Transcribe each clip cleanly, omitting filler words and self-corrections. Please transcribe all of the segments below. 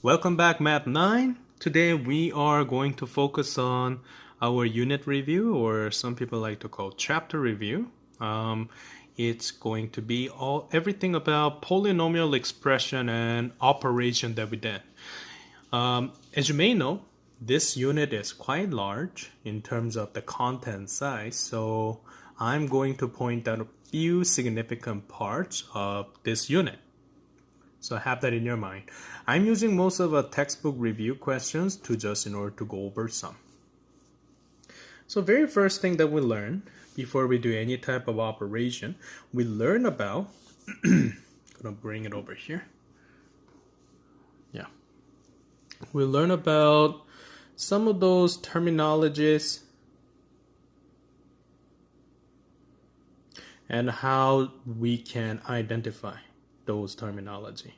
Welcome back, Math 9. Today we are going to focus on our unit review, or some people like to call chapter review. It's going to be everything about polynomial expression and operation that we did. As you may know, this unit is quite large in terms of the content size, so I'm going to point out a few significant parts of this unit. So have that in your mind. I'm using most of a textbook review questions in order to go over some. So very first thing that we learn before we do any type of operation, we learn about, I'm gonna bring it over here. Yeah. We learn about some of those terminologies and how we can identify those terminology.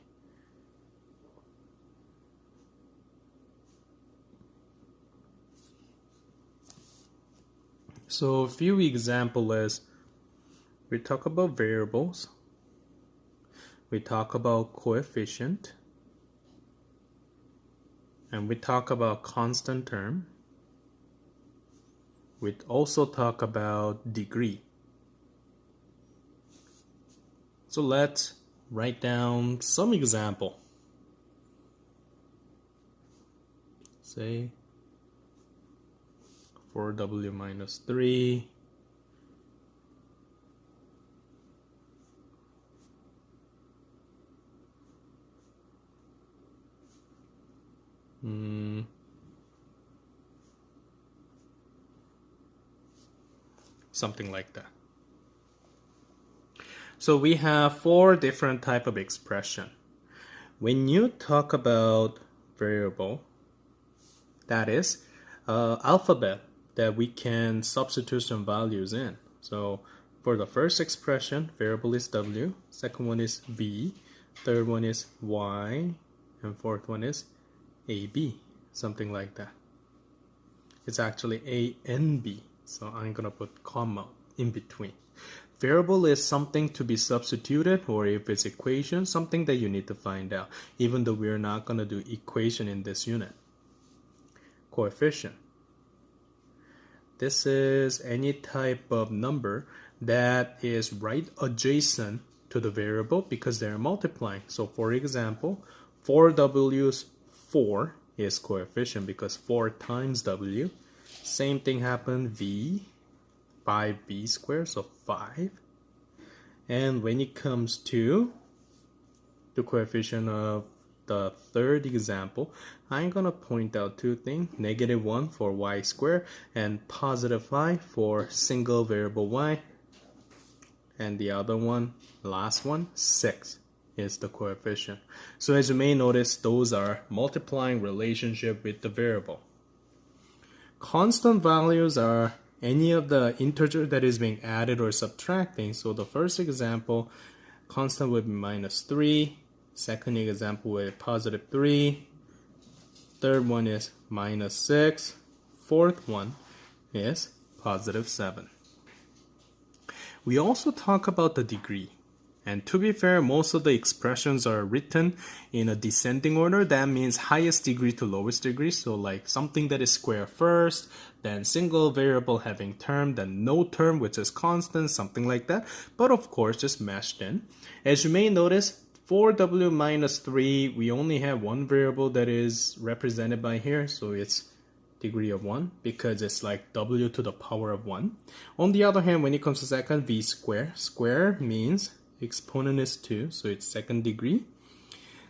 So a few examples is, we talk about variables, we talk about coefficient, and we talk about constant term. We also talk about degree. So let's write down some example. Say 4w minus 3 something like that. So we have 4 different type of expression. When you talk about variable, that is alphabet that we can substitute some values in. So for the first expression, variable is w, second one is b, third one is y, and fourth one is ab, something like that. It's actually a and b, so I'm gonna put comma in between. Variable is something to be substituted, or if it's equation, something that you need to find out, even though we're not gonna do equation in this unit. Coefficient. This is any type of number that is right adjacent to the variable because they're multiplying. So for example, 4w's 4 is coefficient because 4 times w. Same thing happened v, 5b squared, so 5. And when it comes to the coefficient of the third example, I'm gonna point out 2 things: -1 for y squared and +5 for single variable y. And the other one, last one, 6 is the coefficient. So as you may notice, those are multiplying relationship with the variable. Constant values are any of the integer that is being added or subtracting. So the first example, constant would be -3. Second example with +3. Third one is -6. Fourth one is +7. We also talk about the degree. And to be fair, most of the expressions are written in a descending order. That means highest degree to lowest degree. So like something that is square first, then single variable having term, then no term, which is constant, something like that. But of course, just mashed in. As you may notice, 4w minus 3, we only have one variable that is represented by here, so it's degree of 1 because it's like w to the power of 1. On the other hand, when it comes to second, v square. Square means exponent is 2, so it's second degree.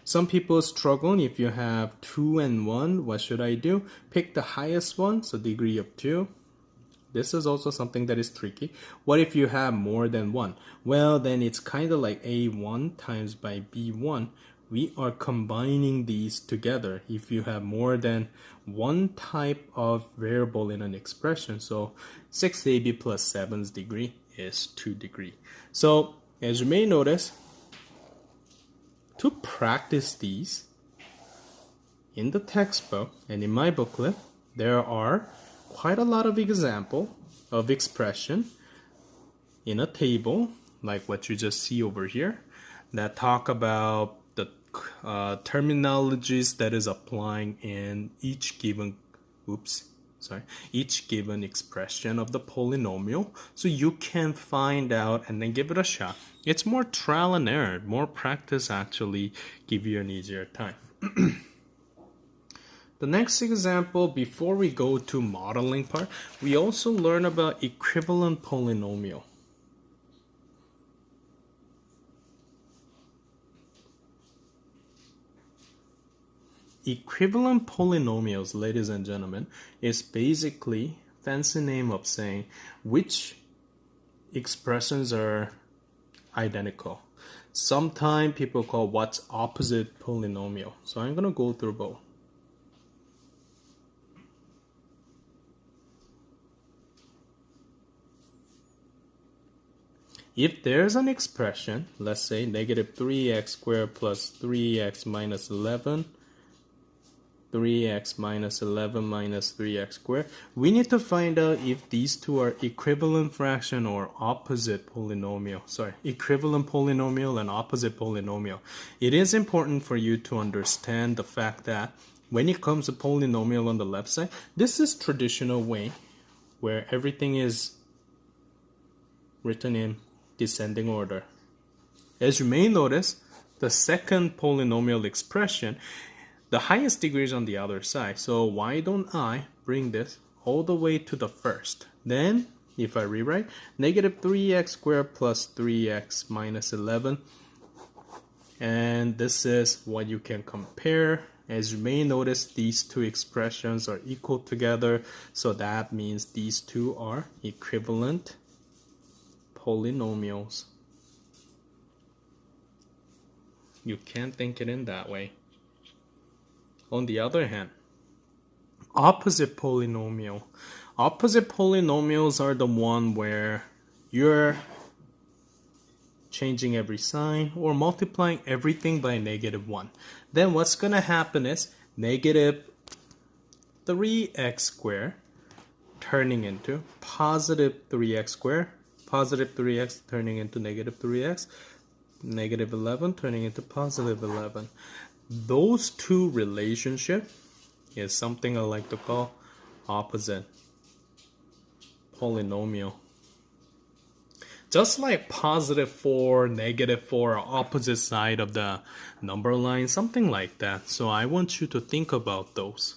Some people struggle if you have 2 and 1. What should I do? Pick the highest one, so degree of 2. This is also something that is tricky. What if you have more than 1? Well, then it's kind of like a1 times by b1. We are combining these together if you have more than one type of variable in an expression. So 6ab plus 7's degree is 2 degree. So as you may notice, to practice these, in the textbook and in my booklet, there are quite a lot of examples of expression in a table, like what you just see over here, that talk about the terminologies that is applying in each given expression of the polynomial, so you can find out and then give it a shot. It's more trial and error, more practice actually give you an easier time. The next example, before we go to modeling part, we also learn about equivalent polynomial. Equivalent polynomials, ladies and gentlemen, is basically fancy name of saying which expressions are identical. Sometimes people call what's opposite polynomial. So I'm going to go through both. If there's an expression, let's say negative 3x squared plus 3x minus 11, 3x minus 11 minus 3x squared, we need to find out if these two are equivalent fraction or opposite polynomial. Equivalent polynomial and opposite polynomial. It is important for you to understand the fact that when it comes to polynomial on the left side, this is traditional way where everything is written in descending order. As you may notice, the second polynomial expression, the highest degree is on the other side. So why don't I bring this all the way to the first? Then, if I rewrite, negative 3x squared plus 3x minus 11. And this is what you can compare. As you may notice, these two expressions are equal together. So that means these two are equivalent polynomials. You can't think it in that way. On the other hand, opposite polynomial. Opposite polynomials are the one where you're changing every sign or multiplying everything by negative 1. Then what's going to happen is negative 3x squared turning into positive 3x squared, positive 3x turning into negative 3x, negative 11 turning into positive 11. Those two relationship is something I like to call opposite polynomial. Just like positive 4, negative 4 are opposite side of the number line, something like that. So I want you to think about those.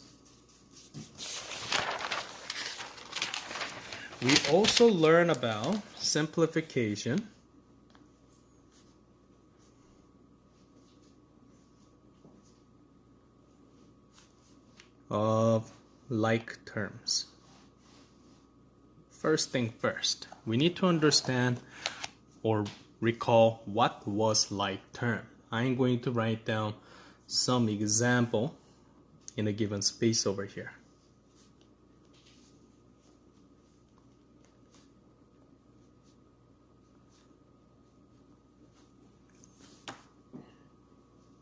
We also learn about simplification of like terms. First thing first, we need to understand or recall what was like term. I'm going to write down some example in a given space over here.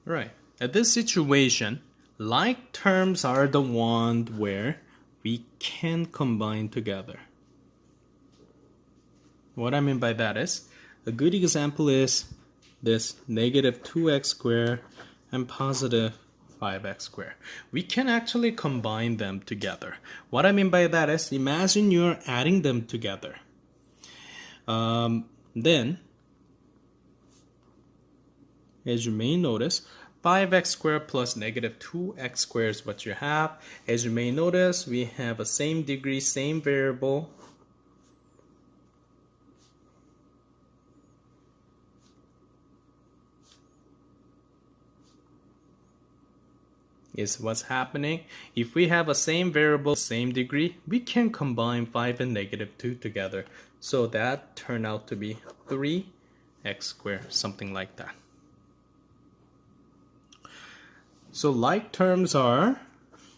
Right. At this situation, like terms are the one where we can combine together. What I mean by that is, a good example is this negative 2x squared and positive 5x squared. We can actually combine them together. What I mean by that is, imagine you're adding them together. Then, as you may notice, 5x squared plus negative 2x squared is what you have. As you may notice, we have a same degree, same variable. Is what's happening. If we have a same variable, same degree, we can combine 5 and negative 2 together. So that turned out to be 3x squared, something like that. So like terms are,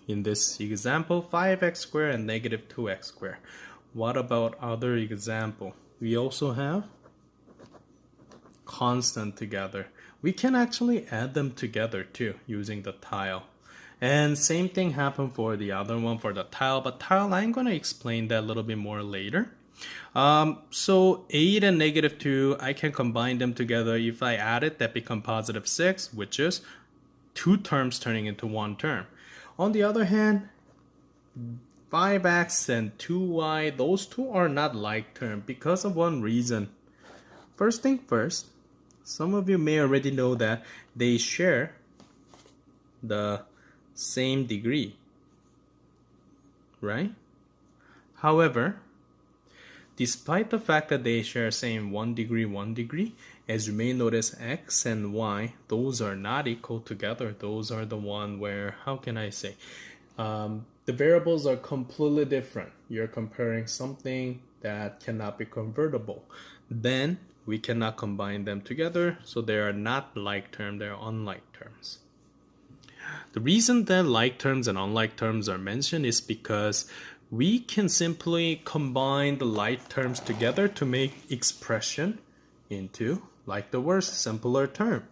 in this example, 5x squared and negative 2x squared. What about other example? We also have constant together. we can actually add them together too using the tile. And same thing happened for the other one for the tile, but tile I'm going to explain that a little bit more later. So 8 and negative 2, I can combine them together. If I add it, that become positive 6, which is 2 terms turning into 1 term. On the other hand, 5x and 2y, those two are not like term because of one reason. First thing first, some of you may already know that they share the same degree, right? However, despite the fact that they share same 1 degree, as you may notice, x and y, those are not equal together. Those are the one where, how can I say, the variables are completely different. You're comparing something that cannot be convertible. Then we cannot combine them together, so they are not like terms, they are unlike terms. The reason that like terms and unlike terms are mentioned is because we can simply combine the like terms together to make expression into like the worst simpler term.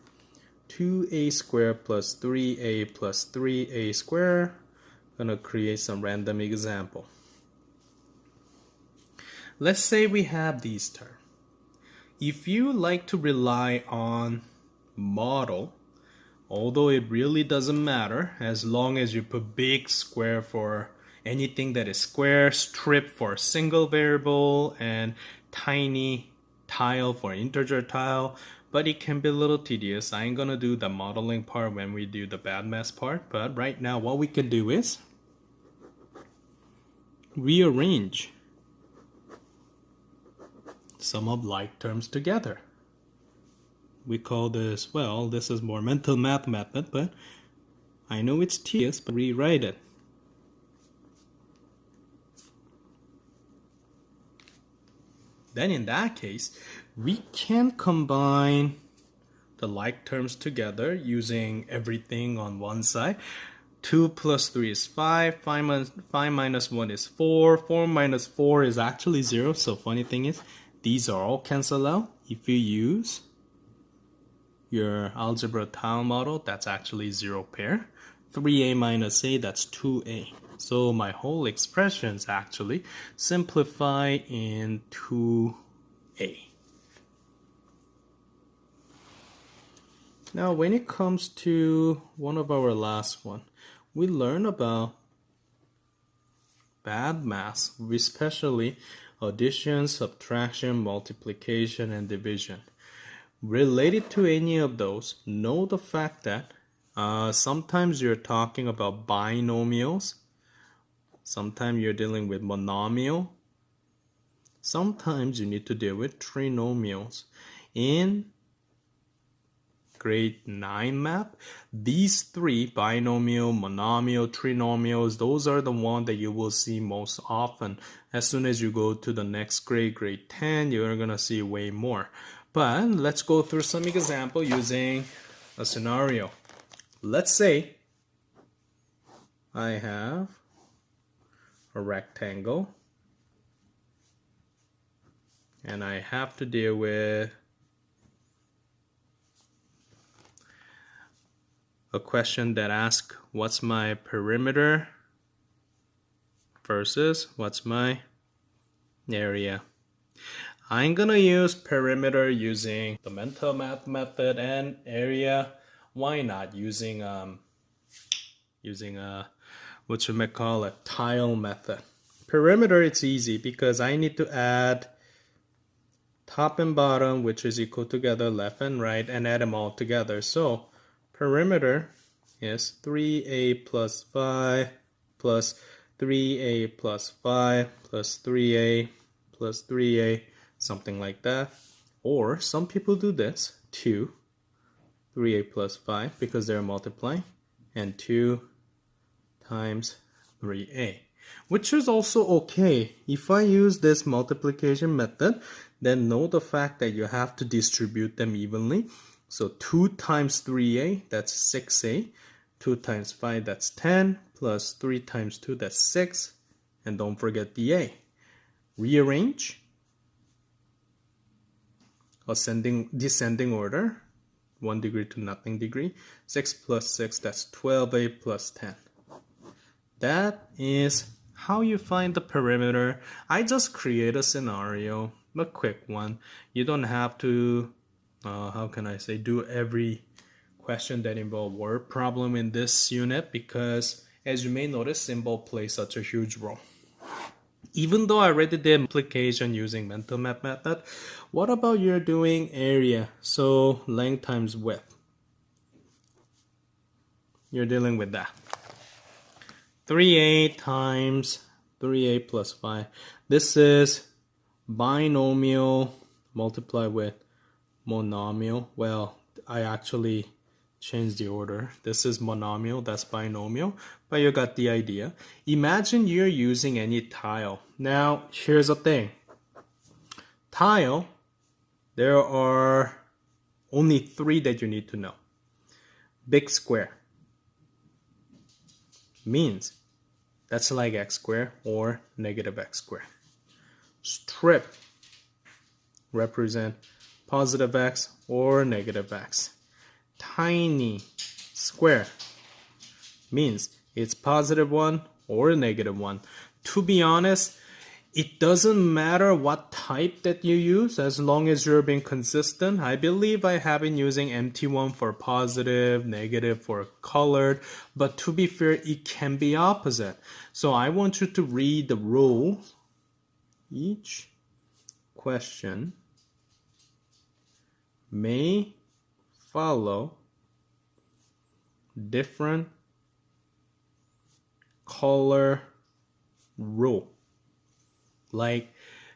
2a squared plus 3a plus 3a squared. Gonna create some random example. Let's say we have these terms. If you like to rely on model, although it really doesn't matter as long as you put big square for anything that is square, strip for single variable, and tiny tile for integer tile, but it can be a little tedious. I'm gonna do the modeling part when we do the bad math part, but right now what we can do is rearrange some of like terms together. We call this, well, this is more mental math method, but I know it's tedious, but rewrite it. Then in that case, we can combine the like terms together using everything on one side. 2 plus 3 is 5, 5 minus 1 is 4, 4 minus 4 is actually 0, so funny thing is, these are all cancelled out. If you use your algebra tile model, that's actually 0 pair. 3a minus a, that's 2a. So my whole expressions actually simplify in 2a. Now when it comes to one of our last one, we learn about bad math, especially addition, subtraction, multiplication, and division. Related to any of those, know the fact that sometimes you're talking about binomials, sometimes you're dealing with monomial, sometimes you need to deal with trinomials. In grade 9 math, these three, binomial, monomial, trinomials, those are the ones that you will see most often. As soon as you go to the next grade, grade 10, you're going to see way more. But let's go through some example using a scenario. Let's say I have a rectangle and I have to deal with a question that asks what's my perimeter versus what's my area. I'm gonna use perimeter using the mental math method, and area, why not using what you might call a tile method. Perimeter, it's easy because I need to add top and bottom, which is equal together, left and right, and add them all together. So perimeter is 3a plus 5 plus 3a plus 5 plus 3a plus 3a, something like that. Or some people do this, 2, 3a plus 5, because they're multiplying, and 2 times 3a, which is also okay. If I use this multiplication method, then know the fact that you have to distribute them evenly. So 2 times 3a, that's 6a. 2 times 5, that's 10. Plus 3 times 2, that's 6. And don't forget the a. Rearrange. Descending order. 1 degree to nothing degree. 6 plus 6, that's 12a plus 10. That is how you find the perimeter. I just create a scenario, a quick one. You don't have to, do every question that involve word problem in this unit, because as you may notice, symbol plays such a huge role. Even though I already did multiplication using mental math method, what about you're doing area? So length times width. You're dealing with that. 3a times 3a plus 5. This is binomial multiplied with monomial. Well, I actually changed the order. This is monomial, that's binomial, but you got the idea. Imagine you're using any tile. Now, here's the thing. Tile, there are only 3 that you need to know. Big square means that's like x squared or negative x squared. Strip represent positive x or negative x. Tiny square means it's positive 1 or negative 1. To be honest, it doesn't matter what type that you use as long as you're being consistent. I believe I have been using empty one for positive, negative for colored, but to be fair, it can be opposite. So I want you to read the rule. Each question may follow different color rule. Like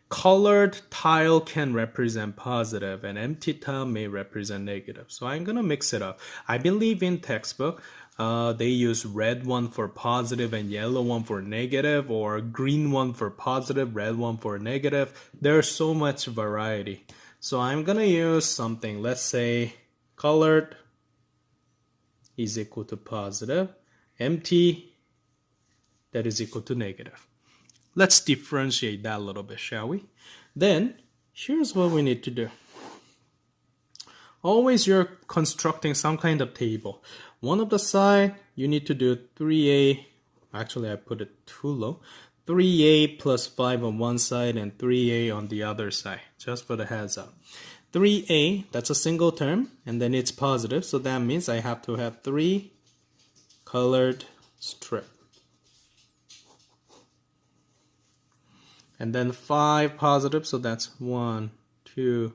colored tile can represent positive and empty tile may represent negative. So I'm gonna mix it up. I believe in textbook they use red one for positive and yellow one for negative, or green one for positive, red one for negative. There's so much variety. So I'm gonna use something. Let's say colored is equal to positive, empty that is equal to negative. Let's differentiate that a little bit, shall we? Then, here's what we need to do. Always you're constructing some kind of table. One of the side, you need to do 3a, actually I put it too low, 3a plus 5 on one side and 3a on the other side, just for the heads up. 3a, that's a single term, and then it's positive, so that means I have to have 3 colored strip. And then 5 positive, so that's 1, 2,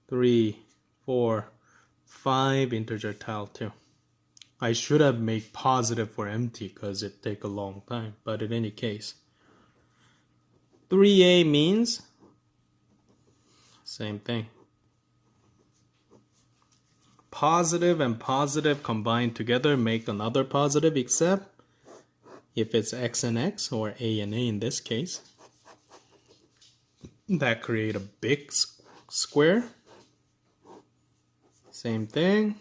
3, 4, 5 integer tile too. I should have made positive for empty because it take a long time, but in any case. 3a means same thing. Positive and positive combined together make another positive, except if it's x and x, or a and a in this case. That create a big square. Same thing.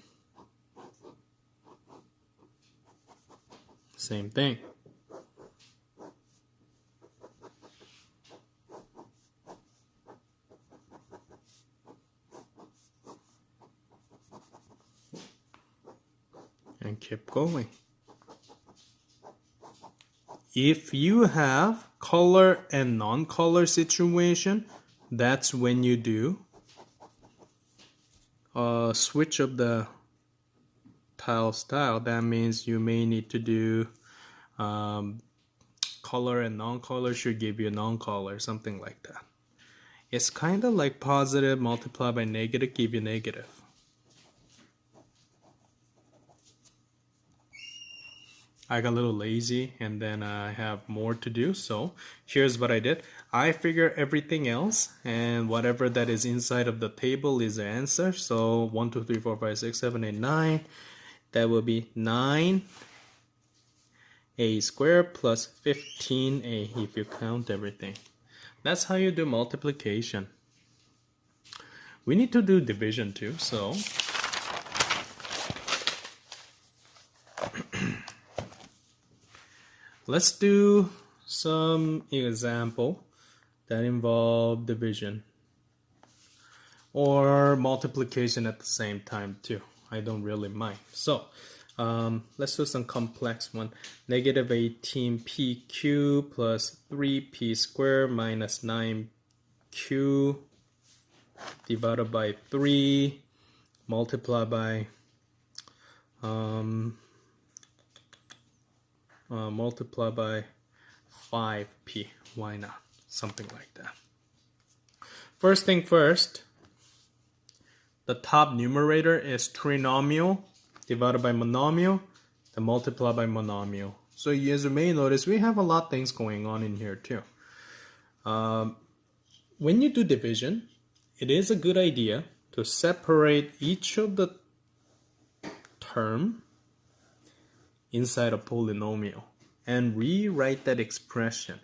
Same thing. And keep going. If you have color and non-color situation, that's when you do a switch of the tile style. That means you may need to do color and non-color should give you non-color, something like that. It's kind of like positive multiplied by negative give you negative. I got a little lazy and then I have more to do, so here's what I did. I figure everything else and whatever that is inside of the table is the answer. So 1, 2, 3, 4, 5, 6, 7, 8, 9. That will be 9a squared plus 15a if you count everything. That's how you do multiplication. We need to do division too, so let's do some example that involve division or multiplication at the same time too. I don't really mind. So let's do some complex one. Negative 18pq plus 3p squared minus 9q divided by 3 multiplied by multiply by 5p. Why not? Something like that. First thing first, the top numerator is trinomial divided by monomial, then multiply by monomial. So as you may notice, we have a lot of things going on in here too. When you do division, it is a good idea to separate each of the term inside a polynomial and rewrite that expression.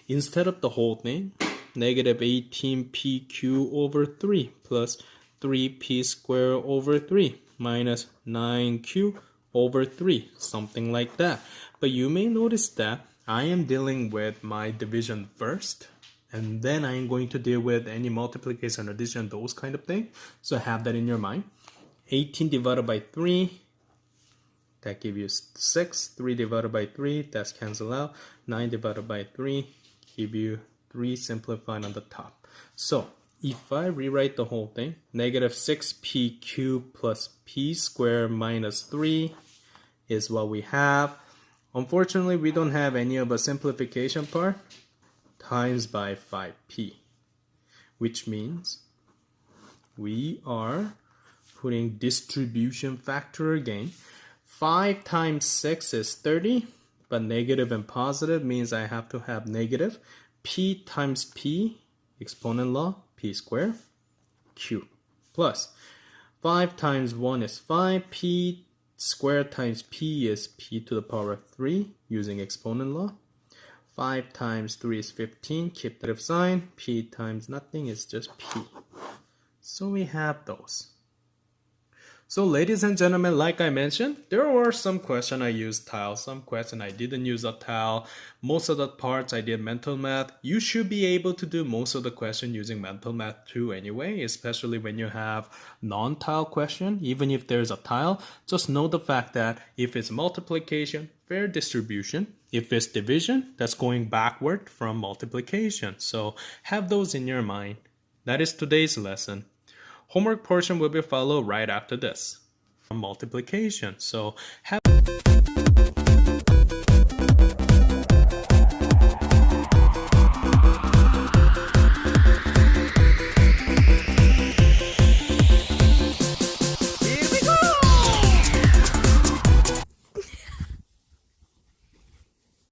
Instead of the whole thing, negative 18pq over 3 plus 3p squared over 3 minus 9q over 3, something like that. But you may notice that I am dealing with my division first, and then I am going to deal with any multiplication, addition, those kind of things. So have that in your mind. 18 divided by 3, that gives you 6. 3 divided by 3, that's cancel out. 9 divided by 3, give you 3 simplified on the top. So if I rewrite the whole thing, negative 6p cubed plus p squared minus 3 is what we have. Unfortunately, we don't have any of a simplification part, times by 5p, which means we are putting distribution factor again. 5 times 6 is 30, but negative and positive means I have to have negative. P times P, exponent law, P squared, Q, plus 5 times 1 is 5, P squared times P is P to the power of 3, using exponent law. 5 times 3 is 15, keep the sign, P times nothing is just P. So we have those. So ladies and gentlemen, like I mentioned, there were some questions I used tile, some questions I didn't use a tile. Most of the parts I did mental math. You should be able to do most of the question using mental math too anyway, especially when you have non-tile question. Even if there's a tile, just know the fact that if it's multiplication, fair distribution. If it's division, that's going backward from multiplication. So have those in your mind. That is today's lesson. Homework portion will be followed right after this. Multiplication. So have